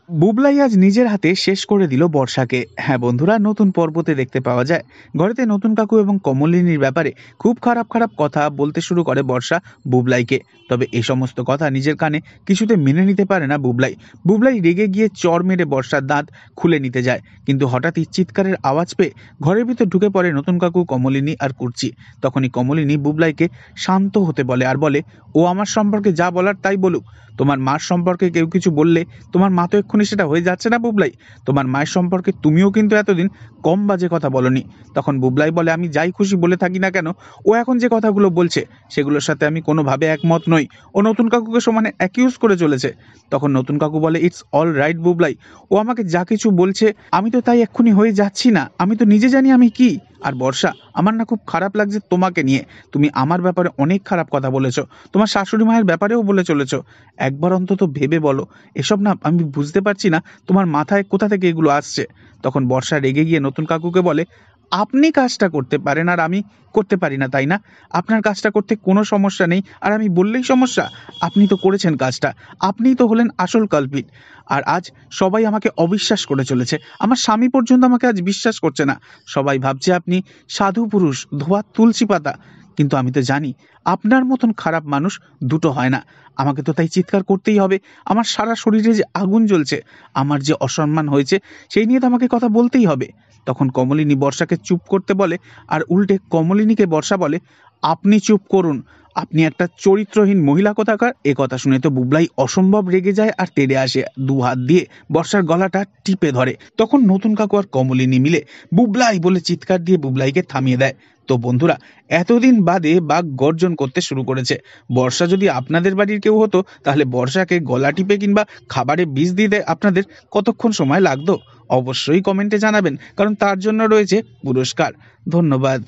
বুবলাই আজ নিজের হাতে শেষ করে দিল বর্ষাকে। হ্যাঁ বন্ধুরা, নতুন পর্বতে দেখতে পাওয়া যায় ঘরেতে নতুন কাকু এবং কমলিনীর ব্যাপারে খুব খারাপ খারাপ কথা বলতে শুরু করে বর্ষা বুবলাইকে। তবে এই সমস্ত কথা নিজের কানে কিছুতে মেনে নিতে পারে না বুবলাই। বুবলাই রেগে গিয়ে চর মেরে বর্ষার দাঁত খুলে নিতে যায়, কিন্তু হঠাৎই চিৎকারের আওয়াজ পেয়ে ঘরের ভিতর ঢুকে পড়ে নতুন কাকু, কমলিনী আর কুর্চি। তখনই কমলিনী বুবলাইকে শান্ত হতে বলে আর বলে, ও আমার সম্পর্কে যা বলার তাই বলুক। তোমার মার সম্পর্কে কেউ কিছু বললে তোমার মা তো এক্ষুনি সেটা হয়ে যাচ্ছে না বুবলাই? তোমার মায়ের সম্পর্কে তুমিও কিন্তু এতদিন কম বাজে কথা বলনি। তখন বুবলাই বলে, আমি যাই খুশি বলে থাকি না কেন, ও এখন যে কথাগুলো বলছে সেগুলোর সাথে আমি কোনোভাবে একমত নই। ও নতুন কাকুকে সমানে অ্যাকিউজ করে চলেছে। তখন নতুন কাকু বলে, ইটস অল রাইট বুবলাই, ও আমাকে যা কিছু বলছে আমি তো তাই এক্ষুনি হয়ে যাচ্ছি না, আমি তো নিজে জানি আমি কি। আর বর্ষা, আমার না খুব খারাপ লাগছে তোমাকে নিয়ে। তুমি আমার ব্যাপারে অনেক খারাপ কথা বলেছো, তোমার শাশুড়ি মায়ের ব্যাপারেও বলে চলেছো। একবার অন্তত ভেবে বলো, এসব না আমি বুঝতে পারছি না তোমার মাথায় কোথা থেকে এগুলো আসছে। তখন বর্ষা রেগে গিয়ে নতুন কাকুকে বলে, আপনি কাজটা করতে পারেন আর আমি করতে পারি না, তাই না? আপনার কাজটা করতে কোনো সমস্যা নেই আর আমি বললেই সমস্যা? আপনি তো করেছেন কাজটা, আপনিই তো হলেন আসল কালপিট। আর আজ সবাই আমাকে অবিশ্বাস করে চলেছে, আমার স্বামী পর্যন্ত আমাকে আজ বিশ্বাস করছে না। সবাই ভাবছে আপনি সাধু পুরুষ, ধোয়া তুলসী পাতা। কিন্তু আমি তো জানি আপনার মতন খারাপ মানুষ দুটো হয় না। আমাকে তো তাই চিৎকার করতেই হবে। আমার সারা শরীরে যে আগুন জ্বলছে, আমার যে অসম্মান হয়েছে সেই নিয়ে তো আমাকে কথা বলতেই হবে। তখন কমলিনী বর্ষাকে চুপ করতে বলে, আর উল্টে কমলিনীকে বর্ষা বলে, আপনি চুপ করুন, আপনি একটা চরিত্রহীন মহিলা কোথাকার। এ কথা শুনে তো বুবলাই অসম্ভব রেগে যায় আর তেড়ে আসে, দু হাত দিয়ে বর্ষার গলাটা টিপে ধরে। তখন নতুন কাকু আর কমলিনী মিলে বুবলাই বলে চিৎকার দিয়ে বুবলাইকে থামিয়ে দেয়। তো বন্ধুরা, এতদিন বাদে বাঘ গর্জন করতে শুরু করেছে। বর্ষা যদি আপনাদের বাড়ির কেউ হতো, তাহলে বর্ষাকে গলা টিপে কিংবা খাবারে বিষ দিতে আপনাদের কতক্ষণ সময় লাগতো? অবশ্যই কমেন্টে জানাবেন, কারণ তার জন্য রয়েছে পুরস্কার। ধন্যবাদ।